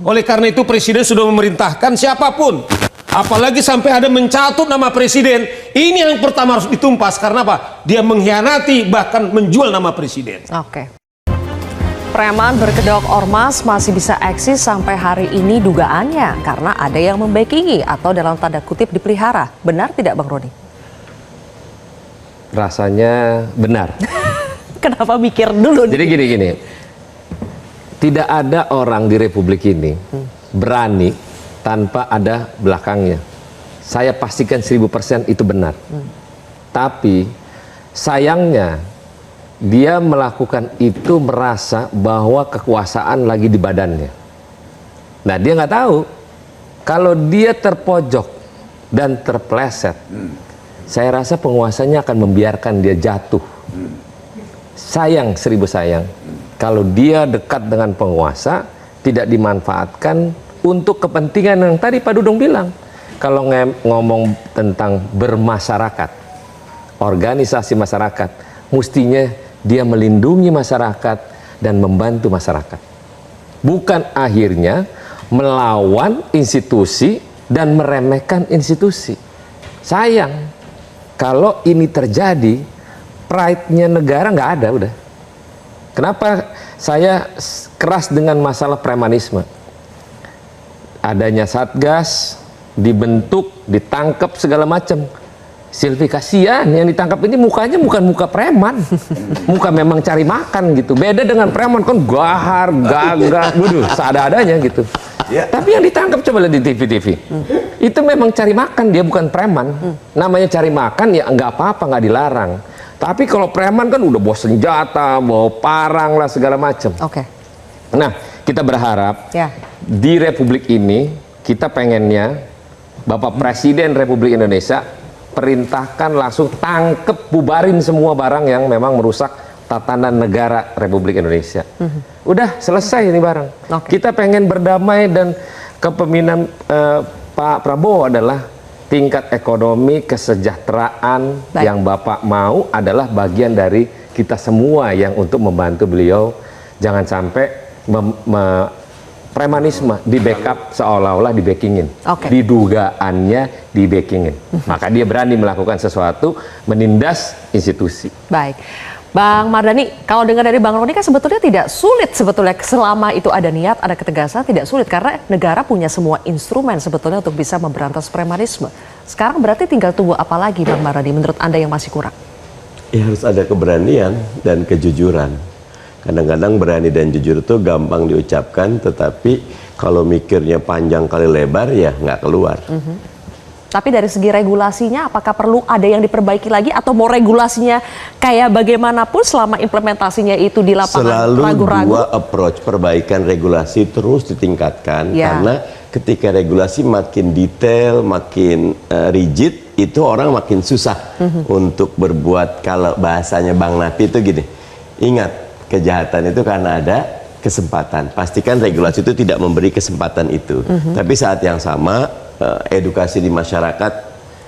Oleh karena itu Presiden sudah memerintahkan siapapun, apalagi sampai ada mencatut nama Presiden, ini yang pertama harus ditumpas. Karena apa? Dia mengkhianati bahkan menjual nama Presiden. Oke. Preman berkedok ormas masih bisa eksis sampai hari ini dugaannya karena ada yang membackingi atau dalam tanda kutip dipelihara. Benar tidak Bang Roni? Rasanya benar. Kenapa mikir dulu? Jadi gini, tidak ada orang di Republik ini berani tanpa ada belakangnya. Saya pastikan 1000% itu benar. Tapi sayangnya dia melakukan itu merasa bahwa kekuasaan lagi di badannya. Nah, dia nggak tahu kalau dia terpojok dan terpleset, saya rasa penguasanya akan membiarkan dia jatuh. Sayang, 1000 sayang, kalau dia dekat dengan penguasa, tidak dimanfaatkan untuk kepentingan yang tadi Pak Dudung bilang. Kalau ngomong tentang bermasyarakat, organisasi masyarakat, mestinya dia melindungi masyarakat dan membantu masyarakat. Bukan akhirnya melawan institusi dan meremehkan institusi. Sayang, kalau ini terjadi, pride-nya negara nggak ada udah. Kenapa saya keras dengan masalah premanisme? Adanya Satgas, dibentuk, ditangkap segala macam. Silvi kasihan yang ditangkap ini mukanya bukan muka preman, muka memang cari makan gitu. Beda dengan preman kan gahar, gagah, waduh, seada-adanya gitu. Ya. Tapi yang ditangkap coba lihat di TV-TV, itu memang cari makan, dia bukan preman. Namanya cari makan ya nggak apa-apa, nggak dilarang. Tapi kalau preman kan udah bawa senjata, bawa parang lah segala macam. Oke. Nah, kita berharap di Republik ini kita pengennya Bapak Presiden Republik Indonesia perintahkan langsung tangkep, bubarin semua barang yang memang merusak tatanan negara Republik Indonesia. Udah selesai ini barang. Kita pengen berdamai dan kepemimpinan Pak Prabowo adalah tingkat ekonomi kesejahteraan yang Bapak mau adalah bagian dari kita semua yang untuk membantu beliau. Jangan sampai premanisme di backup seolah-olah di backingin, didugaannya di backingin, maka dia berani melakukan sesuatu menindas institusi. Baik, Bang Mardhani, kalau dengar dari Bang Roni kan sebetulnya tidak sulit sebetulnya selama itu ada niat, ada ketegasan, tidak sulit karena negara punya semua instrumen sebetulnya untuk bisa memberantas premanisme. Sekarang berarti tinggal tunggu apa lagi Bang Mardhani menurut Anda yang masih kurang? Ya harus ada keberanian dan kejujuran. Kadang-kadang berani dan jujur itu gampang diucapkan, tetapi kalau mikirnya panjang kali lebar ya nggak keluar. Tapi dari segi regulasinya, apakah perlu ada yang diperbaiki lagi atau mau regulasinya kayak bagaimanapun selama implementasinya itu di lapangan ragu-ragu? Dua approach, perbaikan regulasi terus ditingkatkan karena ketika regulasi makin detail, makin rigid, itu orang makin susah untuk berbuat. Kalau bahasanya Bang Napi itu gini, ingat, kejahatan itu karena ada kesempatan. Pastikan regulasi itu tidak memberi kesempatan itu. Tapi saat yang sama, edukasi di masyarakat,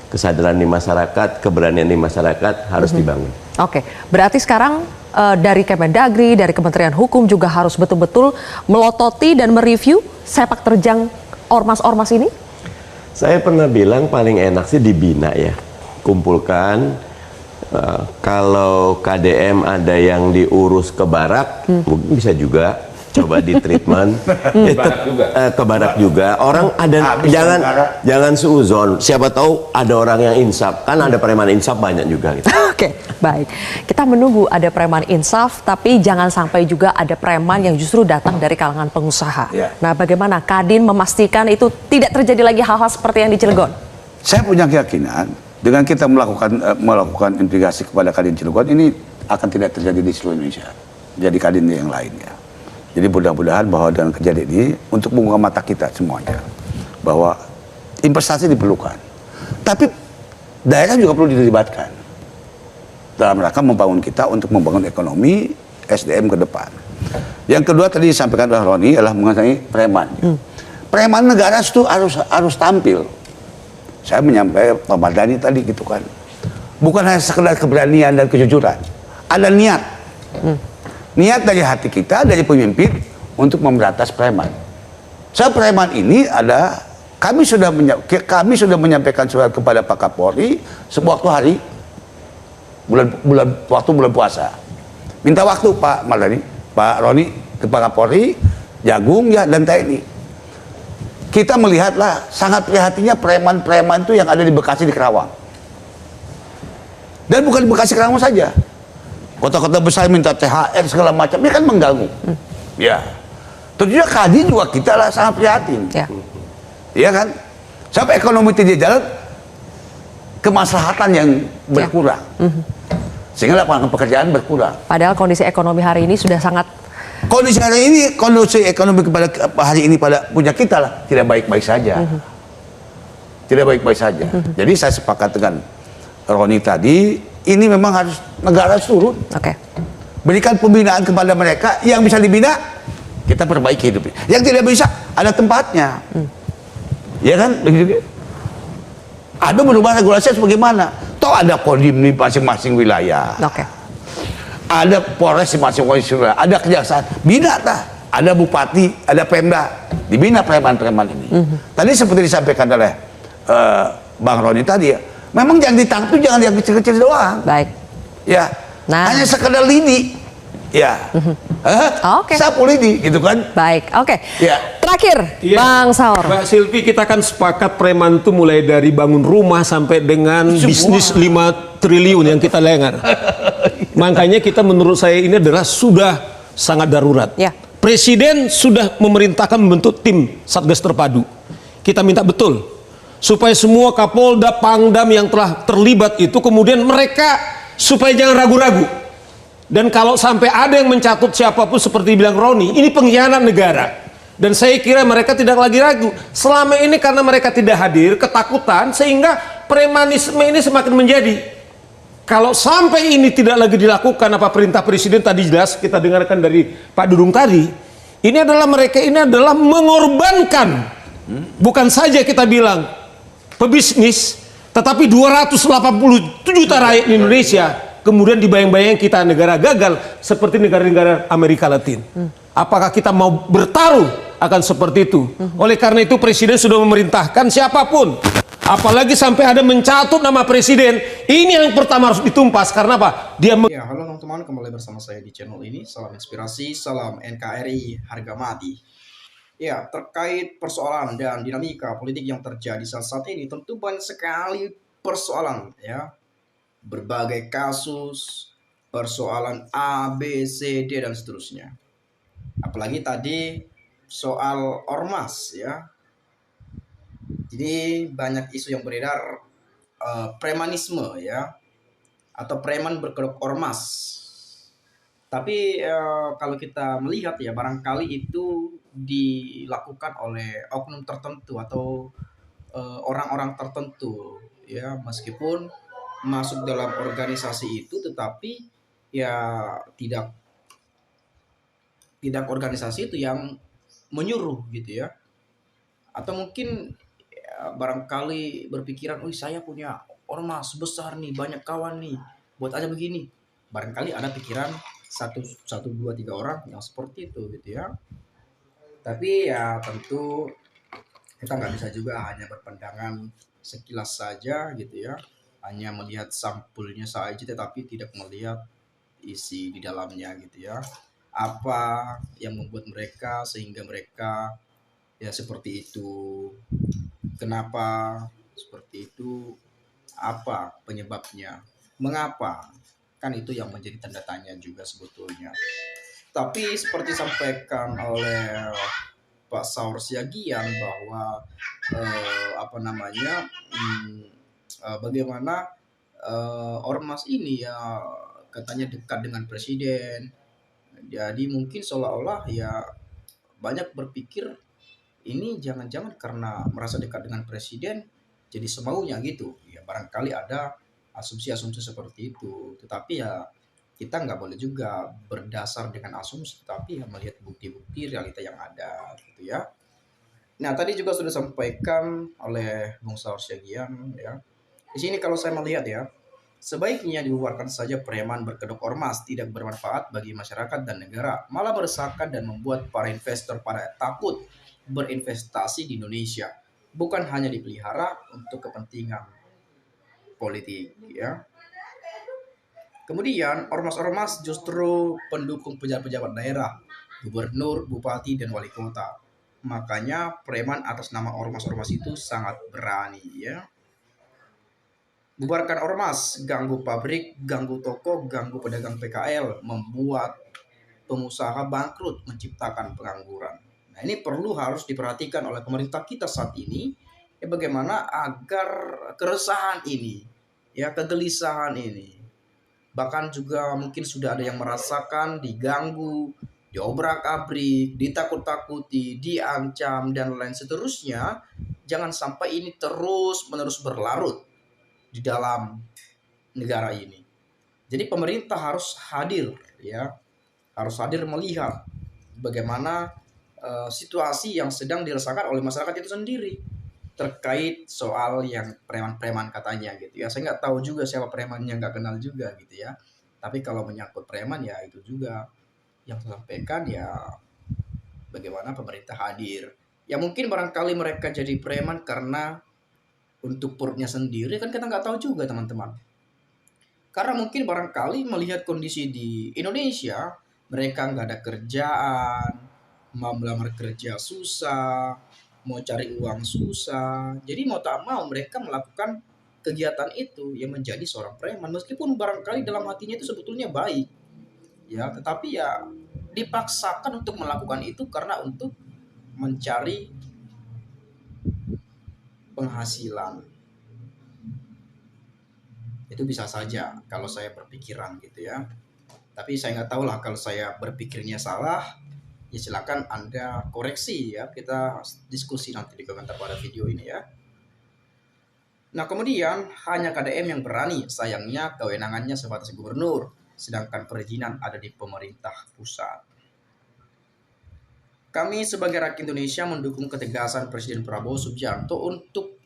kesadaran di masyarakat, keberanian di masyarakat harus dibangun. Oke, berarti sekarang dari Kemendagri, dari Kementerian Hukum juga harus betul-betul melototi dan mereview sepak terjang ormas-ormas ini? Saya pernah bilang paling enak sih dibina ya. Kumpulkan. Kalau KDM ada yang diurus ke barak, mungkin bisa juga coba di treatment ke barak juga. Orang ada jangan suuzon. Siapa tahu ada orang yang insaf, kan ada preman insaf banyak juga. Gitu. Oke, baik. Kita menunggu ada preman insaf, tapi jangan sampai juga ada preman yang justru datang dari kalangan pengusaha. Nah, bagaimana Kadin memastikan itu tidak terjadi lagi hal-hal seperti yang di Cilegon? Saya punya keyakinan. Dengan kita melakukan investigasi kepada Kadin Cilegon ini akan tidak terjadi di seluruh Indonesia. Jadi Kadin yang lainnya. Jadi mudah-mudahan bahwa dengan kejadian ini untuk membuka mata kita semuanya bahwa investasi diperlukan. Tapi daerah juga perlu dilibatkan dalam rangka membangun kita untuk membangun ekonomi SDM ke depan. Yang kedua tadi disampaikan oleh Roni adalah mengenai preman. Preman negara itu harus tampil. Saya menyampaikan Pak Mardhani tadi gitu kan, bukan hanya sekedar keberanian dan kejujuran, ada niat, niat dari hati kita, dari pemimpin untuk memberantas preman. Preman ini ada, kami sudah menyampaikan surat kepada Pak Kapolri sewaktu hari bulan puasa. Minta waktu Pak Mardhani, Pak Roni ke Pak Kapolri, Jagung ya dan TNI. Kita melihatlah sangat prihatinnya preman-preman itu yang ada di Bekasi, di Kerawang. Dan bukan di Bekasi, Kerawang saja. Kota-kota besar minta THR segala macam, ini kan mengganggu. Ya. Tentunya Kadin juga kita lah sangat prihatin. Ya. Iya kan? Sampai ekonomi tidak jalan, kemaslahatan yang berkurang. Sehingga lapangan pekerjaan berkurang. Padahal kondisi ekonomi hari ini sudah sangat Kondisi ekonomi pada hari ini pada punya kita lah tidak baik-baik saja. Tidak baik-baik saja. Jadi saya sepakat dengan Roni tadi, ini memang harus negara turun. oke. Berikan pembinaan kepada mereka yang bisa dibina, kita perbaiki hidupnya. Yang tidak bisa, ada tempatnya. Ya kan? Begitu. Ada berubah regulasi sebagaimana. Toh ada kodim di masing-masing wilayah. Oke. Ada Polres di masing-masing wilayah. Ada kejaksaan. Bina tah. Ada bupati, ada Pemda. Dibina preman-preman ini. Tadi seperti disampaikan oleh Bang Roni tadi ya. Memang yang ditangkap itu jangan yang kecil-kecil doang. Baik. Ya. Nah. Hanya sekedar lidi. Ya. Oke. Sapu lidi gitu kan. Baik, oke. Ya. Terakhir, Iya. Bang Saur. Mbak Silvi, kita kan sepakat preman itu mulai dari bangun rumah sampai dengan Semua. bisnis 5 triliun yang kita dengar. Makanya kita menurut saya ini adalah sudah sangat darurat. Ya. Presiden sudah memerintahkan membentuk tim Satgas Terpadu. Kita minta betul supaya semua Kapolda, Pangdam yang telah terlibat itu kemudian mereka supaya jangan ragu-ragu. Dan kalau sampai ada yang mencatut siapapun seperti bilang Roni, ini pengkhianat negara. Dan saya kira mereka tidak lagi ragu. Selama ini karena mereka tidak hadir, ketakutan, sehingga premanisme ini semakin menjadi. Kalau sampai ini tidak lagi dilakukan apa perintah Presiden tadi jelas kita dengarkan dari Pak Dudung tadi, ini adalah mereka ini adalah mengorbankan. Bukan saja kita bilang pebisnis, tetapi 287 juta rakyat di Indonesia kemudian dibayang-bayang kita negara gagal seperti negara-negara Amerika Latin. Apakah kita mau bertaruh akan seperti itu? Oleh karena itu Presiden sudah memerintahkan siapapun, apalagi sampai ada mencatut nama Presiden, ini yang pertama harus ditumpas. Karena apa? Dia Ya, halo teman-teman, kembali bersama saya di channel ini. Salam inspirasi, salam NKRI, harga mati. Ya, terkait persoalan dan dinamika politik yang terjadi saat ini, tentu banyak sekali persoalan ya. Berbagai kasus, persoalan A, B, C, D, dan seterusnya. Apalagi tadi soal ormas ya. Jadi banyak isu yang beredar premanisme ya, atau preman berkedok ormas. Tapi kalau kita melihat ya, barangkali itu dilakukan oleh oknum tertentu atau orang-orang tertentu ya, meskipun masuk dalam organisasi itu, tetapi ya tidak organisasi itu yang menyuruh gitu ya. Atau mungkin ya, barangkali berpikiran, oh saya punya ormas besar nih, banyak kawan nih, buat aja begini. Barangkali ada pikiran satu dua tiga orang yang seperti itu gitu ya. Tapi ya tentu kita nggak bisa juga hanya berpandangan sekilas saja gitu ya, hanya melihat sampulnya saja tetapi tidak melihat isi di dalamnya gitu ya. Apa yang membuat mereka sehingga mereka ya seperti itu, kenapa seperti itu, apa penyebabnya, mengapa, kan itu yang menjadi tanda tanya juga sebetulnya. Tapi seperti sampaikan oleh Pak Saur Siagian bahwa bagaimana ormas ini ya katanya dekat dengan presiden. Jadi mungkin seolah-olah ya banyak berpikir ini jangan-jangan karena merasa dekat dengan presiden jadi semaunya gitu. Ya barangkali ada asumsi-asumsi seperti itu. Tetapi ya kita nggak boleh juga berdasar dengan asumsi, tapi ya melihat bukti-bukti realita yang ada gitu ya. Nah tadi juga sudah disampaikan oleh Bung Saur Siagian ya. Di sini kalau saya melihat ya, sebaiknya dibubarkan saja preman berkedok ormas, tidak bermanfaat bagi masyarakat dan negara, malah meresahkan dan membuat para investor pada takut berinvestasi di Indonesia, bukan hanya dipelihara untuk kepentingan politik ya. Kemudian ormas-ormas justru pendukung pejabat-pejabat daerah, gubernur, bupati, dan wali kota. Makanya preman atas nama ormas-ormas itu sangat berani ya. Bubarkan ormas, ganggu pabrik, ganggu toko, ganggu pedagang PKL, membuat pengusaha bangkrut, menciptakan pengangguran. Nah, ini perlu harus diperhatikan oleh pemerintah kita saat ini, ya, bagaimana agar keresahan ini, ya, kegelisahan ini, bahkan juga mungkin sudah ada yang merasakan diganggu, diobrak-abrik, ditakut-takuti, diancam, dan lain seterusnya. Jangan sampai ini terus-menerus berlarut di dalam negara ini. Jadi pemerintah harus hadir, ya, harus hadir melihat bagaimana situasi yang sedang dirasakan oleh masyarakat itu sendiri terkait soal yang preman-preman katanya gitu ya. Saya nggak tahu juga siapa premannya, nggak kenal juga gitu ya. Tapi kalau menyangkut preman ya itu juga yang saya sampaikan ya, bagaimana pemerintah hadir. Ya mungkin barangkali mereka jadi preman karena untuk perutnya sendiri, kan kita nggak tahu juga teman-teman. Karena mungkin barangkali melihat kondisi di Indonesia, mereka nggak ada kerjaan, mau melamar kerja susah, mau cari uang susah. Jadi mau tak mau mereka melakukan kegiatan itu yang menjadi seorang preman. Meskipun barangkali dalam hatinya itu sebetulnya baik, ya, tetapi ya dipaksakan untuk melakukan itu karena untuk mencari penghasilan. Itu bisa saja kalau saya berpikiran gitu ya. Tapi saya nggak tahu lah, kalau saya berpikirnya salah, ya silakan Anda koreksi ya. Kita diskusi nanti di komentar pada video ini ya. Nah kemudian hanya KDM yang berani, sayangnya kewenangannya sebatas gubernur, sedangkan perizinan ada di pemerintah pusat. Kami sebagai rakyat Indonesia mendukung ketegasan Presiden Prabowo Subianto untuk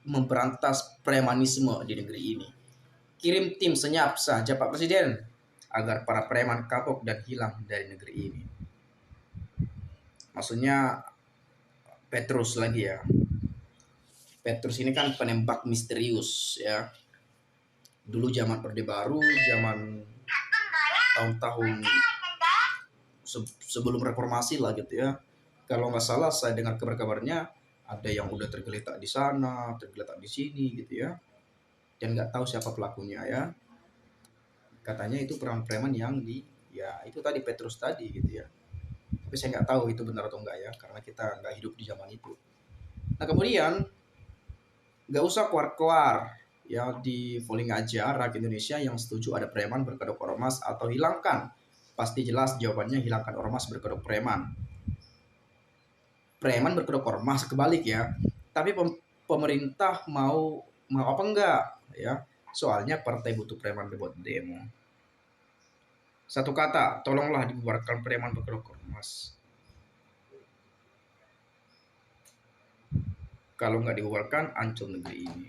memberantas premanisme di negeri ini. Kirim tim senyap saja Pak Presiden, agar para preman kapok dan hilang dari negeri ini. Maksudnya Petrus lagi ya. Petrus ini kan penembak misterius ya. Dulu zaman Orde Baru, zaman tahun-tahun sebelum reformasi lah gitu ya. Kalau nggak salah saya dengar kabar-kabarnya ada yang udah tergeletak di sana, tergeletak di sini gitu ya. Dan nggak tahu siapa pelakunya ya. Katanya itu preman-preman yang ya itu tadi Petrus tadi gitu ya. Tapi saya nggak tahu itu benar atau enggak ya, karena kita nggak hidup di zaman itu. Nah kemudian nggak usah keluar-keluar ya, di voting aja rakyat Indonesia yang setuju ada preman berkedok ormas atau hilangkan. Pasti jelas jawabannya hilangkan ormas berkedok preman. Preman berkedok ormas kebalik ya. Tapi pemerintah mau apa enggak ya? Soalnya partai butuh preman buat demo. Satu kata, tolonglah dibubarkan preman berkedok ormas. Kalau nggak dibubarkan, hancur negeri ini.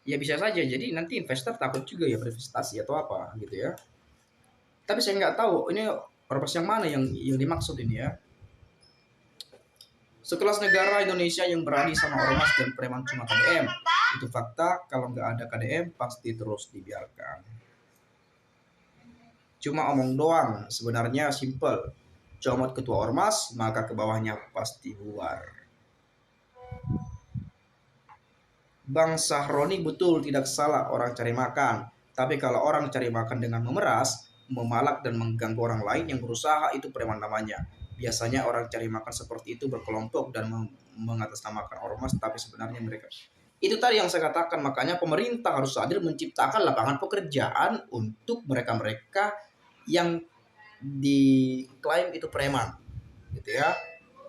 Ya bisa saja, jadi nanti investor takut juga ya berinvestasi atau apa gitu ya. Tapi saya nggak tahu ini ormas yang mana yang dimaksud ini ya. Sekelas negara Indonesia yang berani sama ormas dan preman cuma KDM. Itu fakta, kalau nggak ada KDM pasti terus dibiarkan. Cuma omong doang, sebenarnya simple. Comot ketua ormas, maka ke bawahnya pasti bubar. Bang Sahroni betul, tidak salah orang cari makan. Tapi kalau orang cari makan dengan memeras, memalak dan mengganggu orang lain yang berusaha, itu preman namanya. Biasanya orang cari makan seperti itu berkelompok dan mengatasnamakan ormas, tapi sebenarnya mereka. Itu tadi yang saya katakan, makanya pemerintah harus hadir menciptakan lapangan pekerjaan untuk mereka-mereka yang diklaim itu preman. Gitu ya.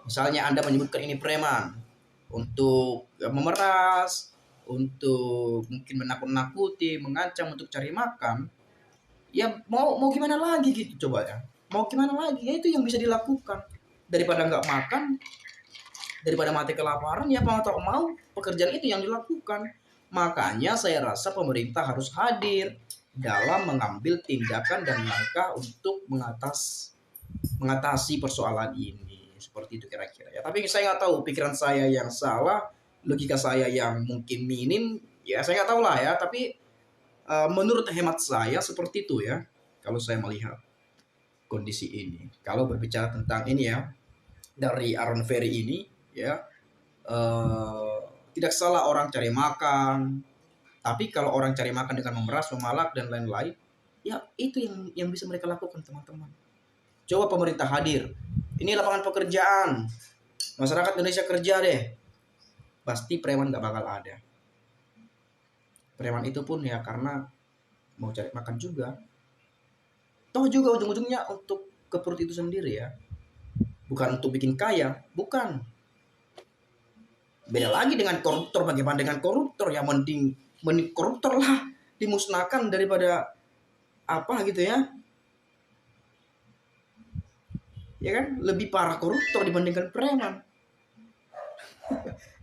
Misalnya Anda menyebutkan ini preman untuk memeras, untuk mungkin menakut-nakuti, mengancam untuk cari makan, ya mau gimana lagi gitu coba ya. Mau gimana lagi? Ya itu yang bisa dilakukan. Daripada nggak makan, daripada mati kelaparan, ya mau tak mau pekerjaan itu yang dilakukan. Makanya saya rasa pemerintah harus hadir dalam mengambil tindakan dan langkah untuk mengatasi persoalan ini. seperti itu kira-kira ya. Tapi saya nggak tahu pikiran saya yang salah, logika saya yang mungkin minim, ya saya nggak tahu lah ya. Tapi menurut hemat saya seperti itu ya. Kalau saya melihat kondisi ini, kalau berbicara tentang ini ya, dari Aaron Ferry ini ya, tidak salah orang cari makan, tapi kalau orang cari makan dengan memeras, memalak dan lain-lain, ya itu yang bisa mereka lakukan teman-teman. Coba pemerintah hadir, ini lapangan pekerjaan, masyarakat Indonesia kerja deh, pasti preman nggak bakal ada. Preman itu pun ya karena mau cari makan juga. Toh juga ujung-ujungnya untuk ke perut itu sendiri ya. Bukan untuk bikin kaya, bukan. Beda lagi dengan koruptor. Bagaimana dengan koruptor? Ya mending koruptor lah dimusnahkan daripada apa gitu ya. Ya kan? Lebih parah koruptor dibandingkan preman.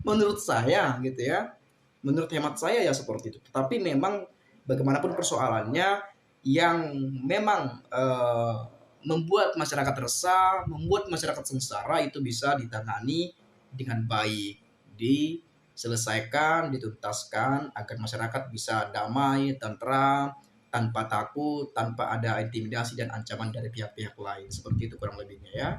Menurut saya gitu ya. Menurut hemat saya ya seperti itu. Tapi memang bagaimanapun persoalannya, yang memang membuat masyarakat resah, membuat masyarakat sengsara itu bisa ditangani dengan baik, diselesaikan, dituntaskan agar masyarakat bisa damai, tentram, tanpa takut, tanpa ada intimidasi dan ancaman dari pihak-pihak lain. Seperti itu kurang lebihnya ya.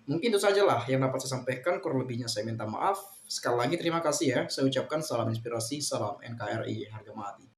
Mungkin itu sajalah yang dapat saya sampaikan, kurang lebihnya saya minta maaf. Sekali lagi terima kasih ya, saya ucapkan salam inspirasi, salam NKRI harga mati.